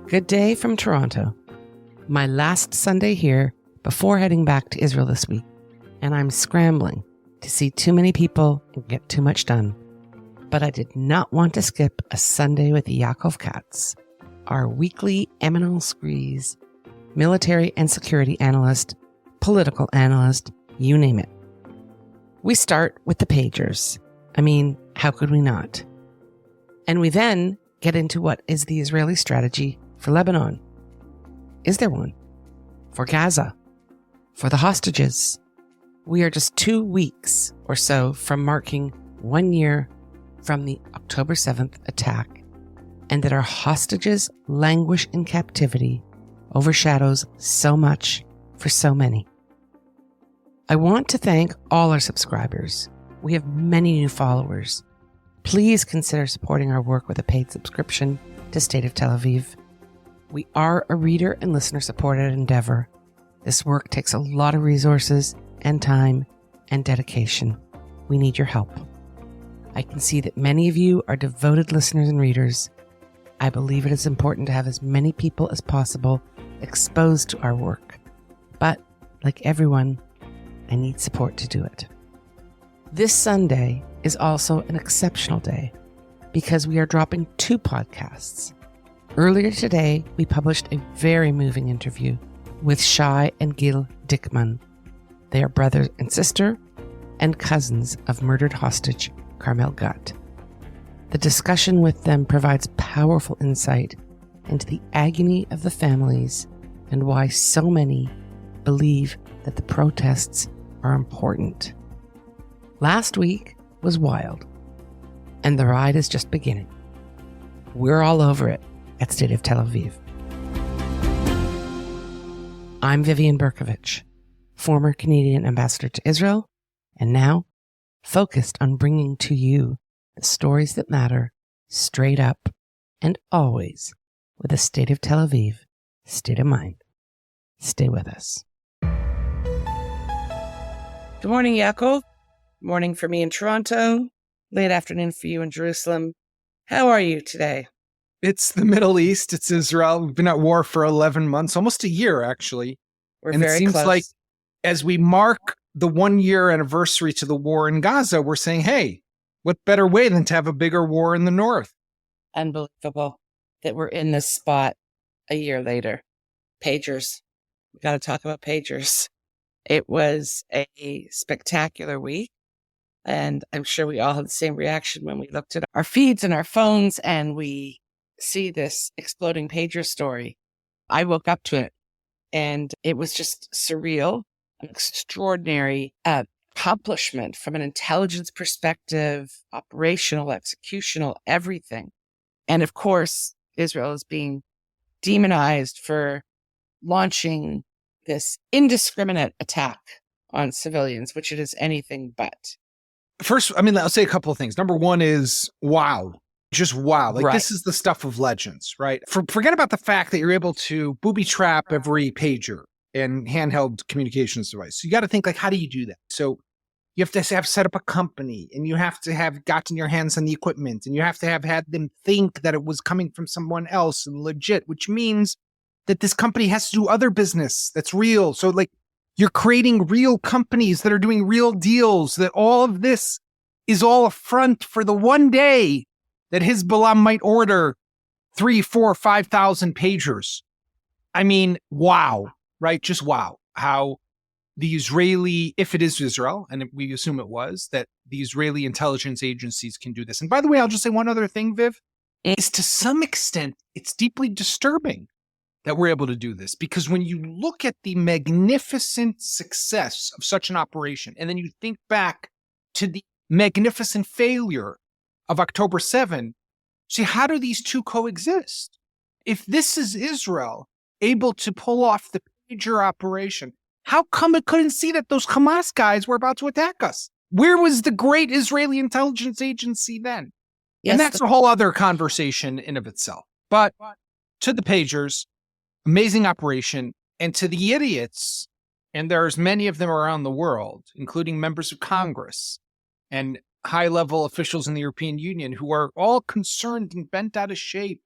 Good day from Toronto. My last Sunday here before heading back to Israel this week, and I'm scrambling to see too many people and get too much done. But I did not want to skip a Sunday with Yaakov Katz, our weekly Eminal Screes, military and security analyst, political analyst, you name it. We start with the pagers. I mean, how could we not? And we then get into what is the Israeli strategy for Lebanon. Is there one? For Gaza? For the hostages? We are just 2 weeks or so from marking 1 year from the October 7th attack, and that our hostages languish in captivity overshadows so much for so many. I want to thank all our subscribers. We have many new followers. Please consider supporting our work with a paid subscription to State of Tel Aviv. We are a reader and listener supported endeavor. This work takes a lot of resources and time and dedication. We need your help. I can see that many of you are devoted listeners and readers. I believe it is important to have as many people as possible exposed to our work. But, like everyone, I need support to do it. This Sunday is also an exceptional day because we are dropping 2 podcasts. Earlier today, we published a very moving interview with Shai and Gil Dickman. They are brother and sister and cousins of murdered hostage Carmel Gut. The discussion with them provides powerful insight into the agony of the families and why so many believe that the protests are important. Last week was wild, and the ride is just beginning. We're all over it at State of Tel Aviv. I'm Vivian Berkovich, former Canadian ambassador to Israel, and now focused on bringing to you the stories that matter, straight up and always with a State of Tel Aviv state of mind. Stay with us. Good morning, Yaakov. Morning for me in Toronto. Late afternoon for you in Jerusalem. How are you today? It's the Middle East. It's Israel. We've been at war for 11 months, almost a year, actually. And very it seems close. like as we mark the 1-year anniversary to the war in Gaza, we're saying, hey, what better way than to have a bigger war in the north? Unbelievable that we're in this spot a year later. Pagers. We got to talk about pagers. It was a spectacular week, and I'm sure we all had the same reaction when we looked at our feeds and our phones and we see this exploding pager story. I woke up to it, and it was just surreal, an extraordinary accomplishment from an intelligence perspective, operational, executional, everything. And of course, Israel is being demonized for launching this indiscriminate attack on civilians, which it is anything but. First, I'll say a couple of things. Number one is, wow. Just wow. Like, This is the stuff of legends, right? Forget about the fact that you're able to booby trap every pager and handheld communications device. So you got to think, like, how do you do that? So you have to have set up a company, and you have to have gotten your hands on the equipment, and you have to have had them think that it was coming from someone else and legit, which means that this company has to do other business that's real. So, like, you're creating real companies that are doing real deals, that all of this is all a front for the one day that Hezbollah might order 3,000, 4,000, 5,000 pagers. I mean, wow, right? Just wow. How the Israeli, if it is Israel, and we assume it was, that the Israeli intelligence agencies can do this. And by the way, I'll just say one other thing, Viv, is to some extent, it's deeply disturbing that we're able to do this, because when you look at the magnificent success of such an operation, and then you think back to the magnificent failure of October 7, see, how do these two coexist? If this is Israel able to pull off the pager operation, how come it couldn't see that those Hamas guys were about to attack us? Where was the great Israeli intelligence agency then? Yes, and that's a whole other conversation in of itself. But to the pagers, amazing operation. And to the idiots, and there's many of them around the world, including members of Congress and high-level officials in the European Union who are all concerned and bent out of shape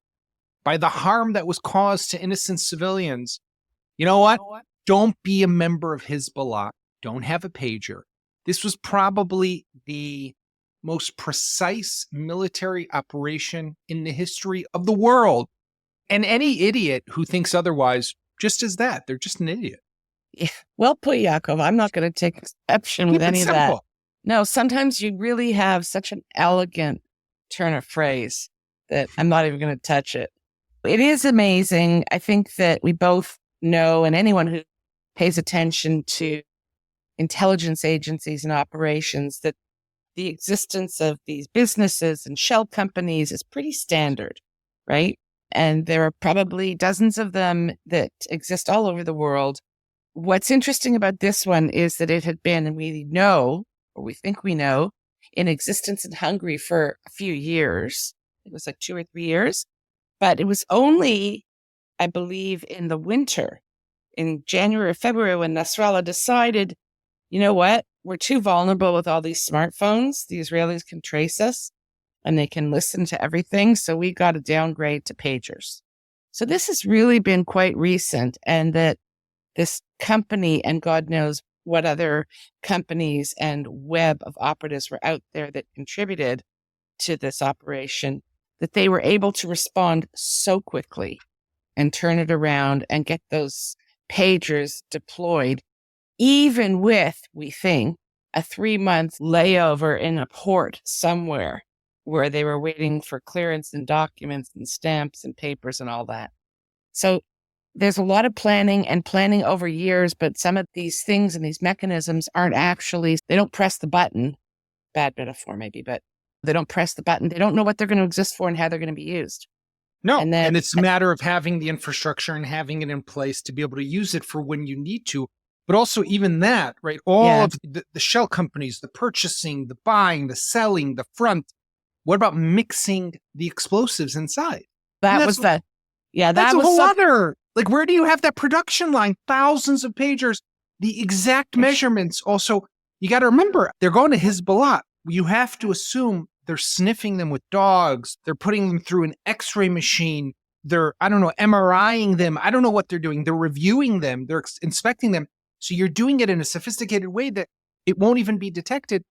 by the harm that was caused to innocent civilians. You know what? Don't be a member of Hezbollah. Don't have a pager. This was probably the most precise military operation in the history of the world. And any idiot who thinks otherwise just is that. They're just an idiot. Yeah. Well put, Yaakov. I'm not going to take exception with any of that. No, sometimes you really have such an elegant turn of phrase that I'm not even going to touch it. It is amazing. I think that we both know, and anyone who pays attention to intelligence agencies and operations, that the existence of these businesses and shell companies is pretty standard, right? And there are probably dozens of them that exist all over the world. What's interesting about this one is that it had been, and we know, or we think we know, in existence in Hungary for a few years. It was like 2 or 3 years. But it was only, I believe, in the winter, in January or February, when Nasrallah decided, you know what, we're too vulnerable with all these smartphones. The Israelis can trace us and they can listen to everything. So we got to downgrade to pagers. So this has really been quite recent, and that this company, and God knows what other companies and web of operatives were out there that contributed to this operation, that they were able to respond so quickly and turn it around and get those pagers deployed, even with, we think, a 3-month layover in a port somewhere where they were waiting for clearance and documents and stamps and papers and all that. So there's a lot of planning over years, but some of these things and these mechanisms aren't actually, they don't press the button. Bad metaphor maybe, but they don't press the button. They don't know what they're going to exist for and how they're going to be used. No, and it's a matter of having the infrastructure and having it in place to be able to use it for when you need to. But also even that, right? All of the shell companies, the purchasing, the buying, the selling, the front. What about mixing the explosives inside? That was the, that's a whole other, like, where do you have that production line? Thousands of pagers, the exact measurements. Also, you got to remember, they're going to Hezbollah. You have to assume they're sniffing them with dogs. They're putting them through an X-ray machine. They're, MRIing them. I don't know what they're doing. They're reviewing them. They're inspecting them. So you're doing it in a sophisticated way that it won't even be detected.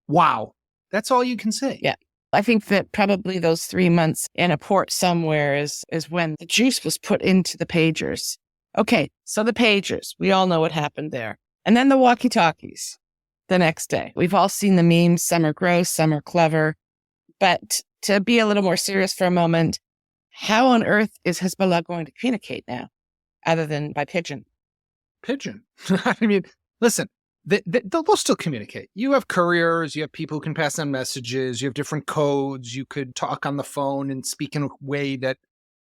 Wow. That's all you can say. Yeah. I think that probably those 3 months in a port somewhere is when the juice was put into the pagers. Okay, so the pagers, we all know what happened there. And then the walkie-talkies the next day. We've all seen the memes. Some are gross, some are clever. But to be a little more serious for a moment, how on earth is Hezbollah going to communicate now, other than by pigeon? Pigeon. Listen, they'll still communicate. You have couriers, you have people who can pass on messages, you have different codes. You could talk on the phone and speak in a way that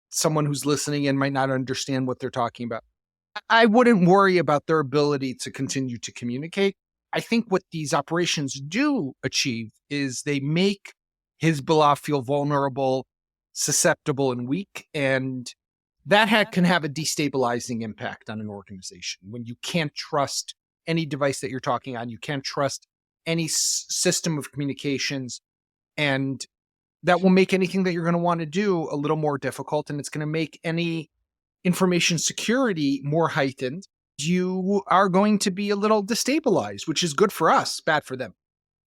someone who's listening in might not understand what they're talking about. I wouldn't worry about their ability to continue to communicate. I think what these operations do achieve is they make Hezbollah feel vulnerable, susceptible, and weak. And that can have a destabilizing impact on an organization when you can't trust any device that you're talking on. You can't trust any system of communications. And that will make anything that you're going to want to do a little more difficult. And it's going to make any information security more heightened. You are going to be a little destabilized, which is good for us, bad for them.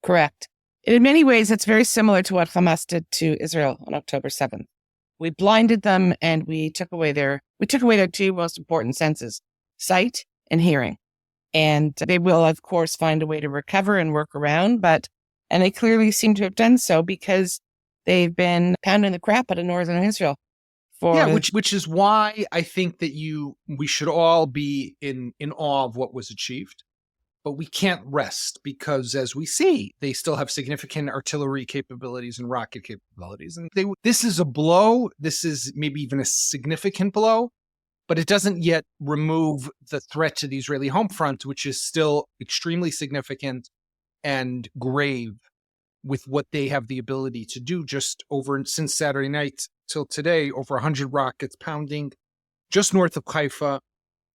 Correct. In many ways, it's very similar to what Hamas did to Israel on October 7th. We blinded them and we took away their 2 most important senses, sight and hearing. And they will, of course, find a way to recover and work around, and they clearly seem to have done so because they've been pounding the crap out of northern Israel. Which is why I think that we should all be in awe of what was achieved. But we can't rest because, as we see, they still have significant artillery capabilities and rocket capabilities. And this is a blow. This is maybe even a significant blow, but it doesn't yet remove the threat to the Israeli home front, which is still extremely significant and grave with what they have the ability to do. Just since Saturday night till today, over 100 rockets pounding just north of Haifa,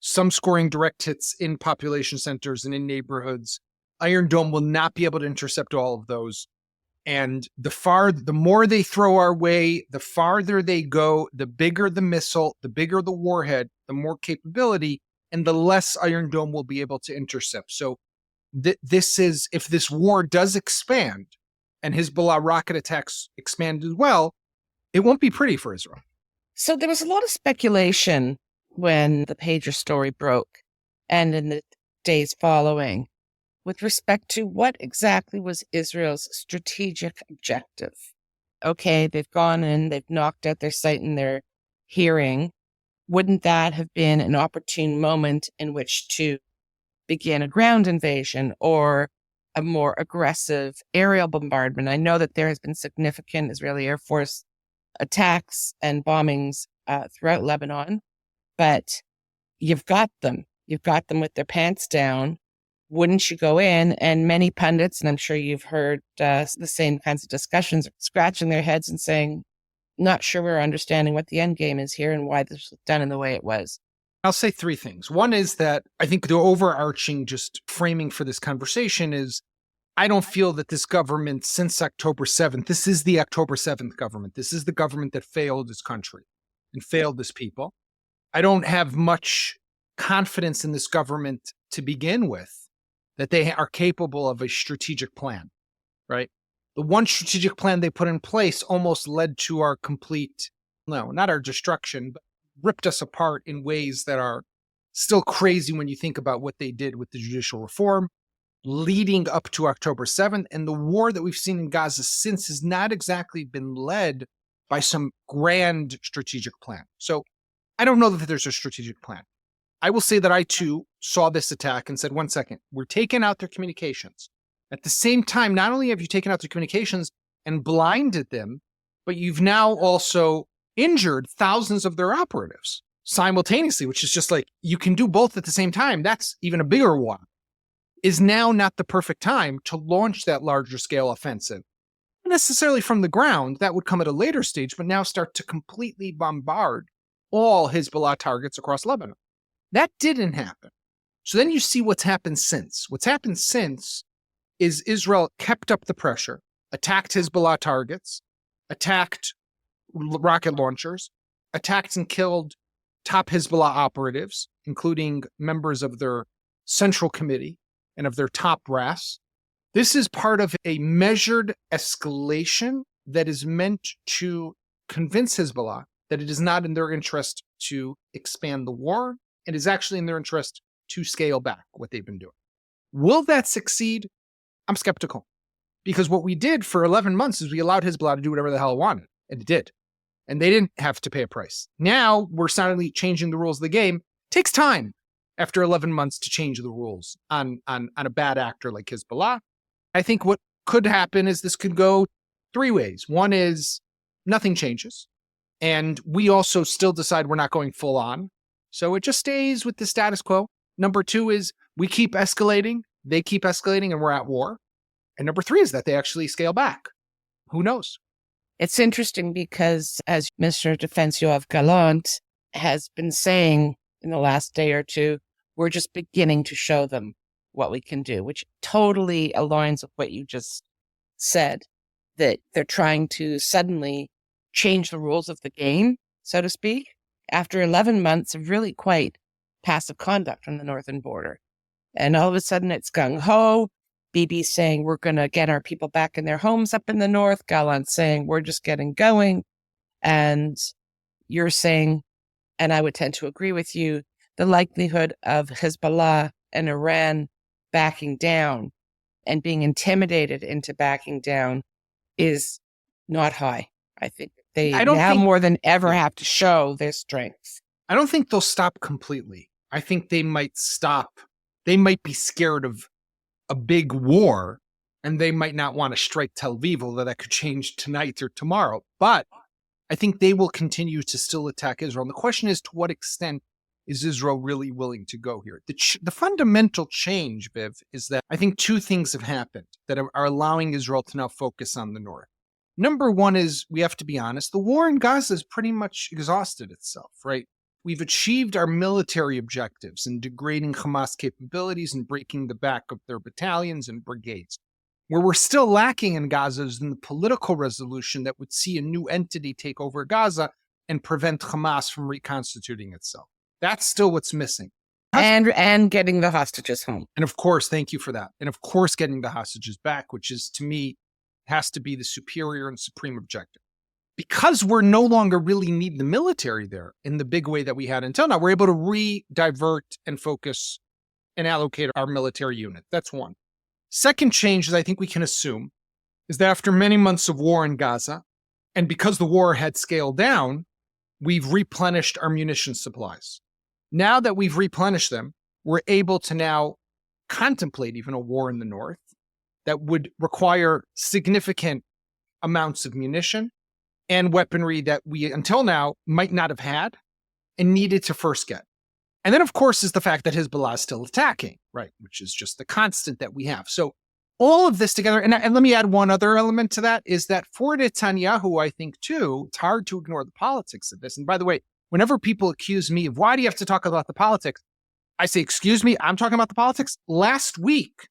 some scoring direct hits in population centers and in neighborhoods. Iron Dome will not be able to intercept all of those. And the more they throw our way, the farther they go, the bigger the missile, the bigger the warhead, the more capability, and the less Iron Dome will be able to intercept. So this is, if this war does expand and Hezbollah rocket attacks expand as well, it won't be pretty for Israel. So there was a lot of speculation when the pager story broke and in the days following with respect to what exactly was Israel's strategic objective. Okay, they've gone in, they've knocked out their site in their hearing. Wouldn't that have been an opportune moment in which to begin a ground invasion or a more aggressive aerial bombardment? I know that there has been significant Israeli Air Force attacks and bombings throughout Lebanon, but you've got them. You've got them with their pants down. Wouldn't you go in? And many pundits, and I'm sure you've heard the same kinds of discussions, scratching their heads and saying, not sure we're understanding what the end game is here and why this was done in the way it was. I'll say three things. One is that I think the overarching just framing for this conversation is I don't feel that this government since October 7th, this is the October 7th government. This is the government that failed this country and failed this people. I don't have much confidence in this government to begin with, that they are capable of a strategic plan, right? The one strategic plan they put in place almost led to our not our destruction, but ripped us apart in ways that are still crazy when you think about what they did with the judicial reform leading up to October 7th. And the war that we've seen in Gaza since has not exactly been led by some grand strategic plan. So I don't know that there's a strategic plan. I will say that I too saw this attack and said, 1 second, we're taking out their communications. At the same time, not only have you taken out their communications and blinded them, but you've now also injured thousands of their operatives simultaneously, which is just like, you can do both at the same time. That's even a bigger one. Is now not the perfect time to launch that larger scale offensive. Not necessarily from the ground, that would come at a later stage, but now start to completely bombard all Hezbollah targets across Lebanon. That didn't happen. So then you see what's happened since. What's happened since is Israel kept up the pressure, attacked Hezbollah targets, attacked rocket launchers, attacked and killed top Hezbollah operatives, including members of their central committee and of their top brass. This is part of a measured escalation that is meant to convince Hezbollah that it is not in their interest to expand the war. It is actually in their interest to scale back what they've been doing. Will that succeed? I'm skeptical. Because what we did for 11 months is we allowed Hezbollah to do whatever the hell it wanted. And it did. And they didn't have to pay a price. Now we're suddenly changing the rules of the game. It takes time after 11 months to change the rules on a bad actor like Hezbollah. I think what could happen is this could go three ways. One is nothing changes. And we also still decide we're not going full on. So it just stays with the status quo. Number two is we keep escalating, they keep escalating, and we're at war. And number three is that they actually scale back. Who knows? It's interesting because, as Mr. Defense Yoav Gallant has been saying in the last day or two, we're just beginning to show them what we can do, which totally aligns with what you just said, that they're trying to suddenly change the rules of the game, so to speak, after 11 months of really quite passive conduct on the northern border. And all of a sudden it's gung-ho. Bibi saying we're going to get our people back in their homes up in the north. Gallant saying we're just getting going. And you're saying, and I would tend to agree with you, the likelihood of Hezbollah and Iran backing down and being intimidated into backing down is not high. I think they now more than ever have to show their strength. I don't think they'll stop completely. I think they might stop. They might be scared of a big war, and they might not want to strike Tel Aviv, although that could change tonight or tomorrow. But I think they will continue to still attack Israel. And the question is, to what extent is Israel really willing to go here? The fundamental change, Viv, is that I think two things have happened that are allowing Israel to now focus on the north. Number one is, we have to be honest, the war in Gaza has pretty much exhausted itself, right? We've achieved our military objectives in degrading Hamas capabilities and breaking the back of their battalions and brigades. Where we're still lacking in Gaza is in the political resolution that would see a new entity take over Gaza and prevent Hamas from reconstituting itself. That's still what's missing. And getting the hostages home. And of course, thank you for that. And of course, getting the hostages back, which is, to me, has to be the superior and supreme objective. Because we're no longer really need the military there in the big way that we had until now, we're able to re-divert and focus and allocate our military unit. That's one. Second change is I think we can assume is that after many months of war in Gaza, and because the war had scaled down, we've replenished our munition supplies. Now that we've replenished them, we're able to now contemplate even a war in the north that would require significant amounts of munition and weaponry that we until now might not have had and needed to first get. And then, of course, is the fact that Hezbollah is still attacking, right, which is just the constant that we have. So all of this together, and let me add one other element to that, is that for Netanyahu, I think, too, it's hard to ignore the politics of this. And by the way, whenever people accuse me of, why do you have to talk about the politics? I say, excuse me, I'm talking about the politics. Last week,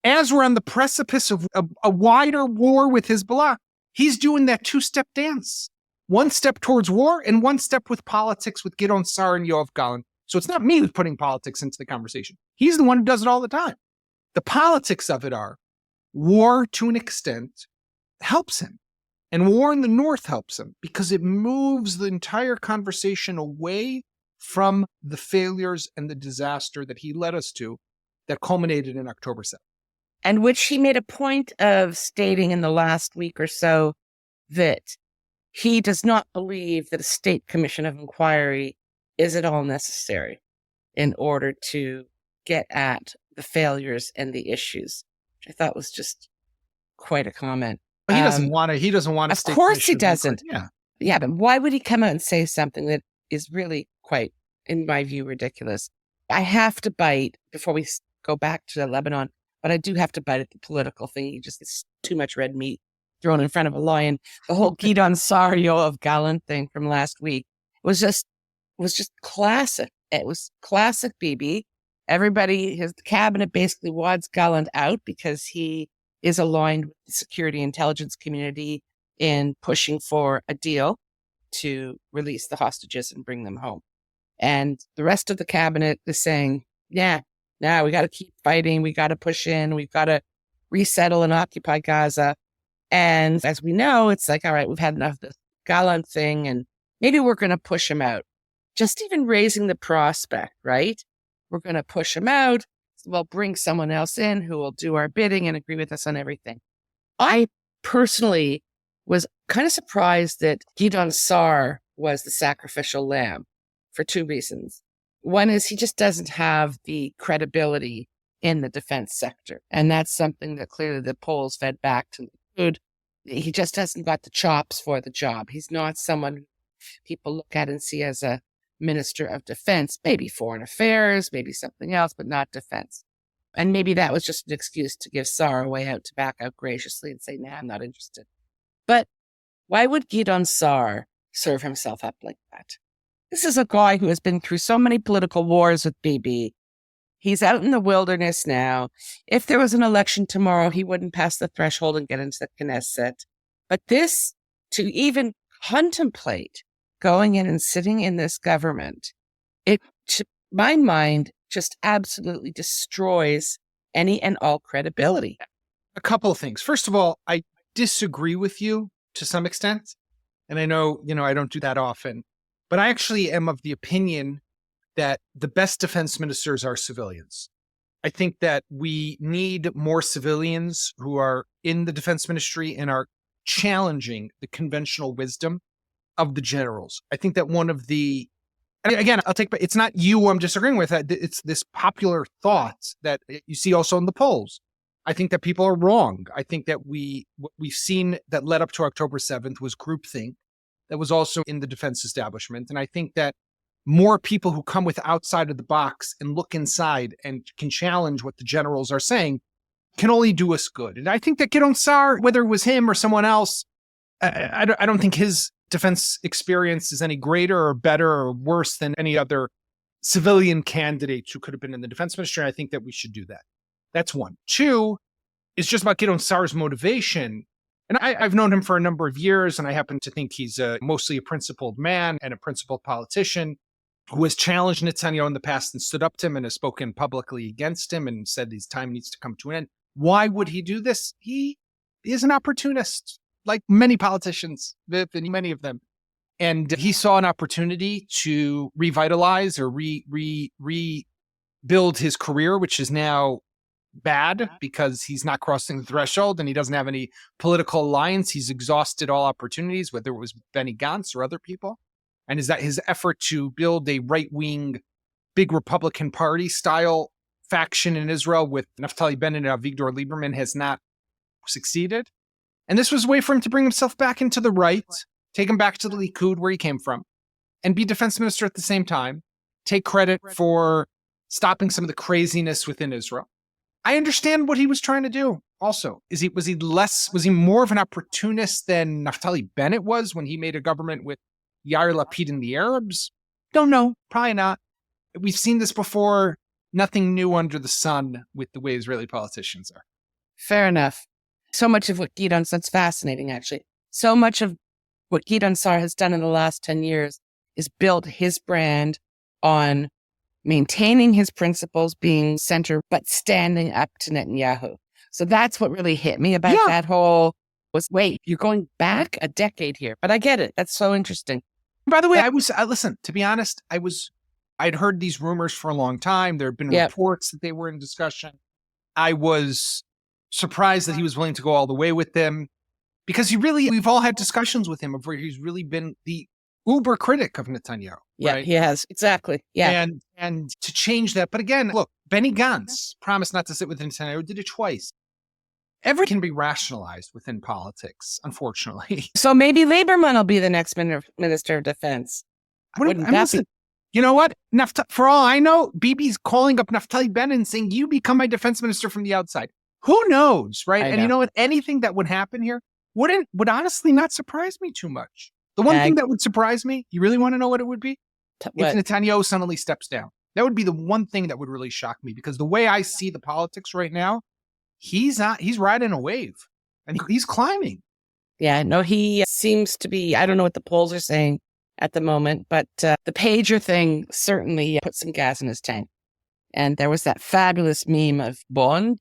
as we're on the precipice of a wider war with Hezbollah, he's doing that two-step dance. One step towards war and one step with politics with Gideon Sa'ar and Yoav Gallant. So it's not me who's putting politics into the conversation. He's the one who does it all the time. The politics of it are war, to an extent, helps him. And war in the north helps him because it moves the entire conversation away from the failures and the disaster that he led us to that culminated in October 7th. And which he made a point of stating in the last week or so that he does not believe that a state commission of inquiry is at all necessary in order to get at the failures and the issues, which I thought was just quite a comment. He doesn't want to. He doesn't want to. Of course, he doesn't. Yeah, but why would he come out and say something that is really quite, in my view, ridiculous? I have to bite before we go back to Lebanon, but I do have to bite at the political thing. It's too much red meat thrown in front of a lion. The whole Gideon Sa'ar Yoav Gallant thing from last week was just classic. It was classic Bibi. Everybody, his cabinet basically wads Gallant out because he is aligned with the security intelligence community in pushing for a deal to release the hostages and bring them home. And the rest of the cabinet is saying, we got to keep fighting. We got to push in. We've got to resettle and occupy Gaza. And as we know, it's like, all right, we've had enough of this Gallant thing and maybe we're going to push him out. Just even raising the prospect, right? We're going to push him out. We'll bring someone else in who will do our bidding and agree with us on everything. I personally was kind of surprised that Gideon Sa'ar was the sacrificial lamb for two reasons. One is he just doesn't have the credibility in the defense sector. And that's something that clearly the polls fed back to Likud. He just hasn't got the chops for the job. He's not someone people look at and see as a minister of defense, maybe foreign affairs, maybe something else, but not defense. And maybe that was just an excuse to give Sa'ar a way out to back out graciously and say, I'm not interested. But why would Gideon Sa'ar serve himself up like that? This is a guy who has been through so many political wars with Bibi. He's out in the wilderness now. If there was an election tomorrow, he wouldn't pass the threshold and get into the Knesset. But this, to even contemplate going in and sitting in this government, it, to my mind, just absolutely destroys any and all credibility. A couple of things. First of all, I disagree with you to some extent. And I know, I don't do that often, but I actually am of the opinion that the best defense ministers are civilians. I think that we need more civilians who are in the defense ministry and are challenging the conventional wisdom of the generals. I think that one of the, again, it's not you I'm disagreeing with. It's this popular thought that you see also in the polls. I think that people are wrong. I think that what we've seen that led up to October 7th was groupthink that was also in the defense establishment. And I think that more people who come with outside of the box and look inside and can challenge what the generals are saying can only do us good. And I think that Gideon Sa'ar, whether it was him or someone else, I don't think his defense experience is any greater or better or worse than any other civilian candidate who could have been in the defense ministry. I think that we should do that. That's one. Two it's just about Gideon Sa'ar's motivation. And I've known him for a number of years, and I happen to think he's mostly a principled man and a principled politician who has challenged Netanyahu in the past and stood up to him and has spoken publicly against him and said his time needs to come to an end. Why would he do this? He is an opportunist, like many politicians, many of them. And he saw an opportunity to revitalize or rebuild his career, which is now bad because he's not crossing the threshold and he doesn't have any political alliance. He's exhausted all opportunities, whether it was Benny Gantz or other people. And is that his effort to build a right-wing, big Republican Party style faction in Israel with Naftali Bennett and Avigdor Lieberman has not succeeded. And this was a way for him to bring himself back into the right, take him back to the Likud where he came from, and be defense minister at the same time, take credit for stopping some of the craziness within Israel. I understand what he was trying to do also. Was he more of an opportunist than Naftali Bennett was when he made a government with Yair Lapid and the Arabs? Don't know. Probably not. We've seen this before. Nothing new under the sun with the way Israeli politicians are. Fair enough. So much of what that's fascinating, actually. So much of what Gideon Sa'ar has done in the last 10 years is built his brand on maintaining his principles, being center, but standing up to Netanyahu. So that's what really hit me about that whole wait, you're going back a decade here. But I get it. That's so interesting. By the way, listen, to be honest, I'd heard these rumors for a long time. There had been reports that they were in discussion. I was surprised that he was willing to go all the way with them because we've all had discussions with him of where he's really been the uber critic of Netanyahu. Yeah, right? He has. Exactly. Yeah. And to change that. But again, look, Benny Gantz promised not to sit with Netanyahu, did it twice. Everything can be rationalized within politics, unfortunately. So maybe Lieberman will be the next Minister of Defense. You know what? For all I know, Bibi's calling up Naftali Bennett and saying, you become my defense minister from the outside. Who knows, right? And you know what? Anything that would happen here would honestly not surprise me too much. The one thing that would surprise me, you really want to know what it would be? If Netanyahu suddenly steps down. That would be the one thing that would really shock me because the way I see the politics right now, he's riding a wave and he's climbing. Yeah, no, he seems to be, I don't know what the polls are saying at the moment, but the pager thing certainly put some gas in his tank. And there was that fabulous meme of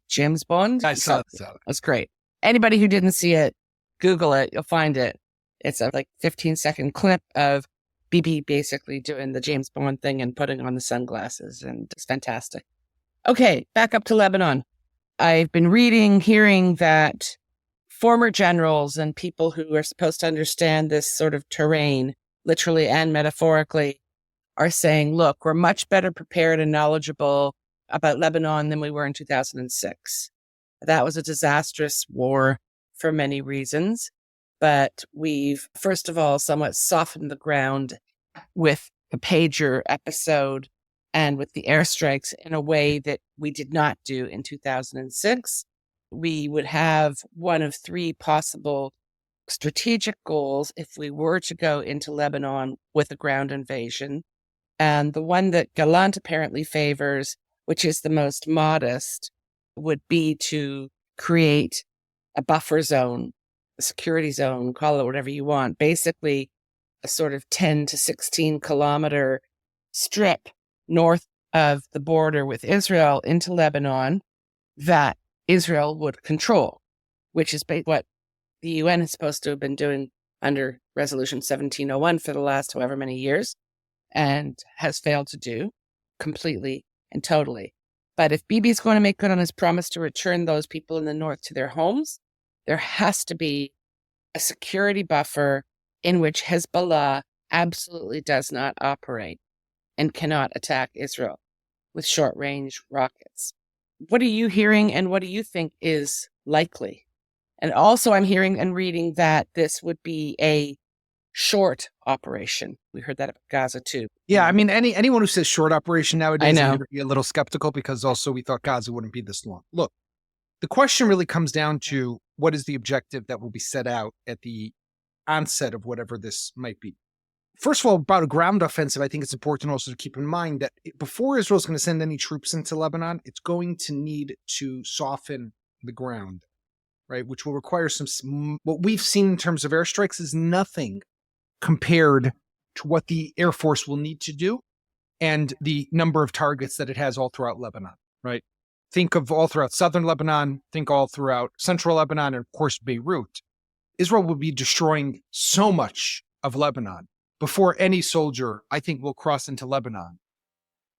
James Bond. I saw that. It was great. Anybody who didn't see it, Google it, you'll find it. It's a 15-second clip of Bibi basically doing the James Bond thing and putting on the sunglasses, and it's fantastic. Okay, back up to Lebanon. I've been hearing that former generals and people who are supposed to understand this sort of terrain, literally and metaphorically, are saying, look, we're much better prepared and knowledgeable about Lebanon than we were in 2006. That was a disastrous war for many reasons. But we've, first of all, somewhat softened the ground with the pager episode and with the airstrikes in a way that we did not do in 2006. We would have one of three possible strategic goals if we were to go into Lebanon with a ground invasion. And the one that Gallant apparently favors, which is the most modest, would be to create a buffer zone, a security zone, call it whatever you want, basically a sort of 10 to 16 kilometer strip north of the border with Israel into Lebanon that Israel would control, which is what the UN is supposed to have been doing under Resolution 1701 for the last however many years and has failed to do completely and totally. But if Bibi is going to make good on his promise to return those people in the north to their homes, there has to be a security buffer in which Hezbollah absolutely does not operate and cannot attack Israel with short-range rockets. What are you hearing and what do you think is likely? And also I'm hearing and reading that this would be a short operation. We heard that about Gaza too. Yeah, I mean, anyone who says short operation nowadays, I'm going to be a little skeptical because also we thought Gaza wouldn't be this long. Look, the question really comes down to what is the objective that will be set out at the onset of whatever this might be. First of all, about a ground offensive, I think it's important also to keep in mind that before Israel's going to send any troops into Lebanon, it's going to need to soften the ground. right? Which will require what we've seen in terms of airstrikes is nothing compared to what the Air Force will need to do and the number of targets that it has all throughout Lebanon, right? Think of all throughout southern Lebanon, think all throughout central Lebanon, and of course, Beirut. Israel will be destroying so much of Lebanon before any soldier, I think, will cross into Lebanon.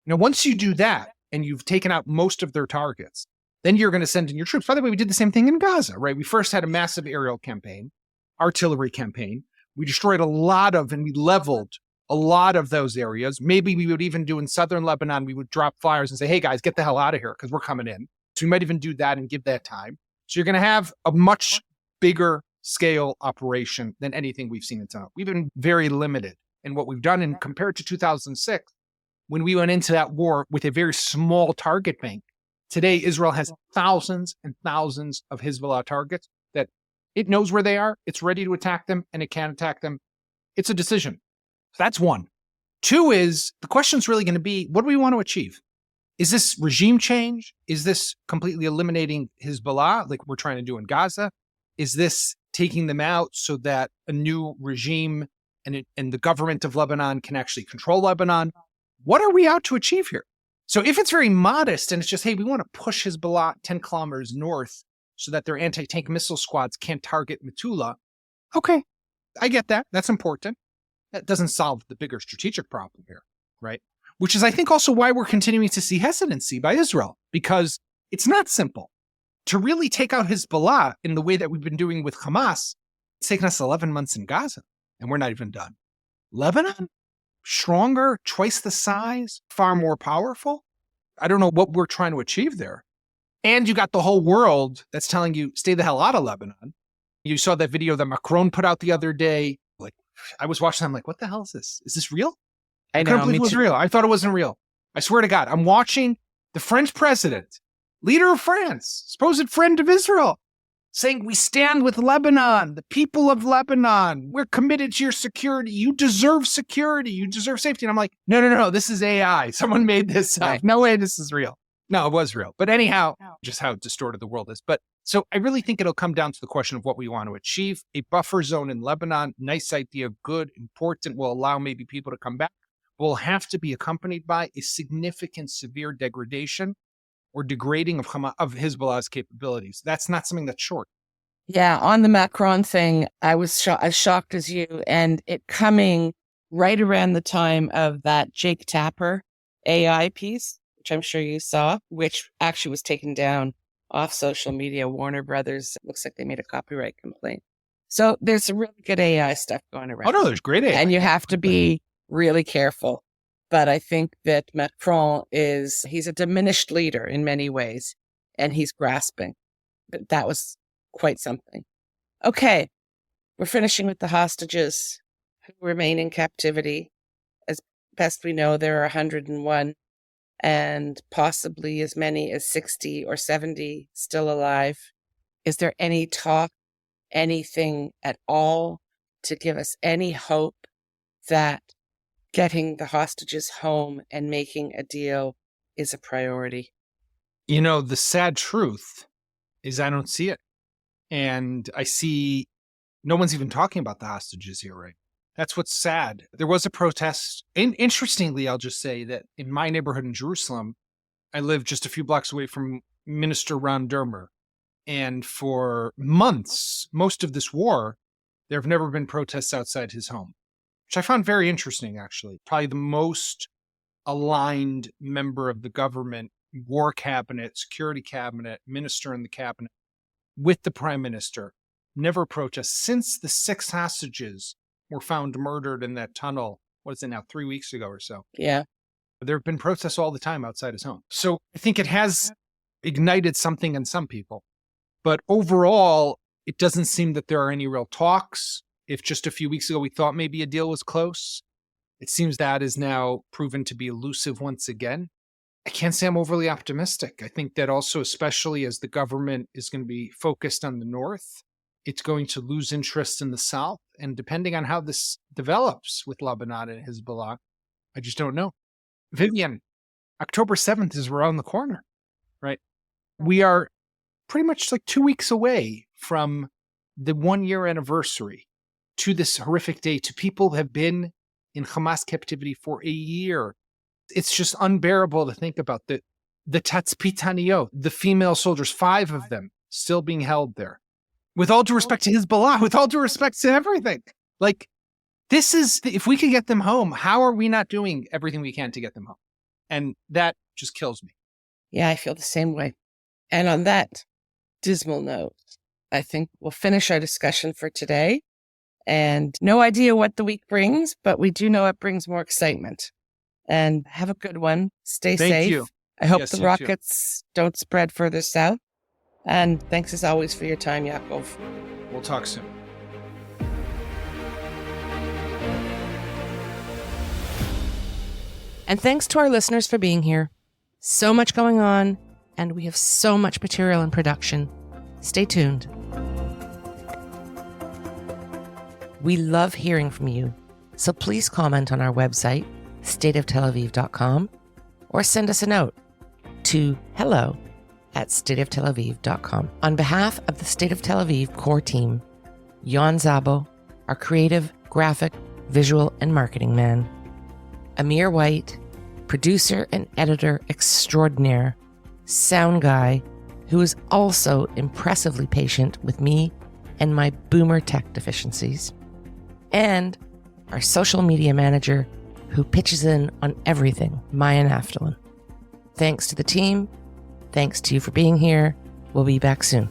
Now, once you do that and you've taken out most of their targets, then you're going to send in your troops. By the way, we did the same thing in Gaza, right? We first had a massive aerial campaign, artillery campaign. We destroyed and we leveled a lot of those areas. Maybe we would even do in southern Lebanon, we would drop flyers and say, hey guys, get the hell out of here because we're coming in. So we might even do that and give that time. So you're going to have a much bigger scale operation than anything we've seen until now. We've been very limited in what we've done. And compared to 2006, when we went into that war with a very small target bank, today Israel has thousands and thousands of Hezbollah targets that it knows where they are. It's ready to attack them and it can attack them. It's a decision. So that's one. Two is the question's really going to be, what do we want to achieve? Is this regime change? Is this completely eliminating Hezbollah like we're trying to do in Gaza? Is this taking them out so that a new regime and the government of Lebanon can actually control Lebanon? What are we out to achieve here? So if it's very modest and it's just, hey, we want to push Hezbollah 10 kilometers north so that their anti-tank missile squads can't target Metula, okay, I get that. That's important. That doesn't solve the bigger strategic problem here, right? Which is, I think, also why we're continuing to see hesitancy by Israel, because it's not simple. To really take out Hezbollah in the way that we've been doing with Hamas, it's taken us 11 months in Gaza, and we're not even done. Lebanon? Stronger, twice the size, far more powerful? I don't know what we're trying to achieve there. And you got the whole world that's telling you, stay the hell out of Lebanon. You saw that video that Macron put out the other day. Like, I was watching, I'm like, what the hell is this? Is this real? I couldn't believe it was real. I thought it wasn't real. I swear to God, I'm watching the French president, leader of France, supposed friend of Israel, saying, we stand with Lebanon, the people of Lebanon. We're committed to your security. You deserve security. You deserve safety. And I'm like, no, this is AI. Someone made this up. No way this is real. No, it was real. But anyhow, just how distorted the world is. But so I really think it'll come down to the question of what we want to achieve. A buffer zone in Lebanon, nice idea, good, important, will allow maybe people to come back, will have to be accompanied by a significant, severe degradation or degrading of Hezbollah's capabilities. That's not something that's short. Yeah, on the Macron thing, I was as shocked as you, and it coming right around the time of that Jake Tapper AI piece, which I'm sure you saw, which actually was taken down off social media. Warner Brothers, it looks like they made a copyright complaint. So there's some really good AI stuff going around. Oh, no, there's great AI. And you have to be really careful. But I think that Macron he's a diminished leader in many ways, and he's grasping. But that was quite something. Okay, we're finishing with the hostages who remain in captivity. As best we know, there are 101 and possibly as many as 60 or 70 still alive. Is there any talk, anything at all to give us any hope that getting the hostages home and making a deal is a priority? You know, the sad truth is I don't see it. And I see no one's even talking about the hostages here, right? That's what's sad. There was a protest. And interestingly, I'll just say that in my neighborhood in Jerusalem, I live just a few blocks away from Minister Ron Dermer. And for months, most of this war, there have never been protests outside his home, which I found very interesting, actually. Probably the most aligned member of the government, war cabinet, security cabinet, minister in the cabinet, with the prime minister, never protests since the 6 hostages were found murdered in that tunnel. What is it now, 3 weeks ago or so? Yeah. There have been protests all the time outside his home. So I think it has ignited something in some people. But overall, it doesn't seem that there are any real talks. If just a few weeks ago we thought maybe a deal was close, it seems that is now proven to be elusive once again. I can't say I'm overly optimistic. I think that also, especially as the government is going to be focused on the north, it's going to lose interest in the south. And depending on how this develops with Lebanon and Hezbollah, I just don't know. Vivian, October 7th is around the corner, right? We are pretty much like 2 weeks away from the 1-year anniversary to this horrific day to people who have been in Hamas captivity for a year. It's just unbearable to think about the tatzpitaniyot, the female soldiers, 5 of them still being held there. With all due respect to Hezbollah, with all due respect to everything. Like, this is, if we could get them home, how are we not doing everything we can to get them home? And that just kills me. Yeah, I feel the same way. And on that dismal note, I think we'll finish our discussion for today. And no idea what the week brings, but we do know it brings more excitement. And have a good one. Stay safe. Thank you. I hope the rockets don't spread further south. And thanks as always for your time, Yaakov. We'll talk soon. And thanks to our listeners for being here. So much going on, and we have so much material in production. Stay tuned. We love hearing from you, so please comment on our website, stateoftelaviv.com, or send us a note to hello@stateoftelaviv.com. On behalf of the State of Tel Aviv core team, Jan Zabo, our creative, graphic, visual, and marketing man, Amir White, producer and editor extraordinaire, sound guy, who is also impressively patient with me and my boomer tech deficiencies, and our social media manager, who pitches in on everything, Maya Naftalin. Thanks to the team. Thanks to you for being here. We'll be back soon.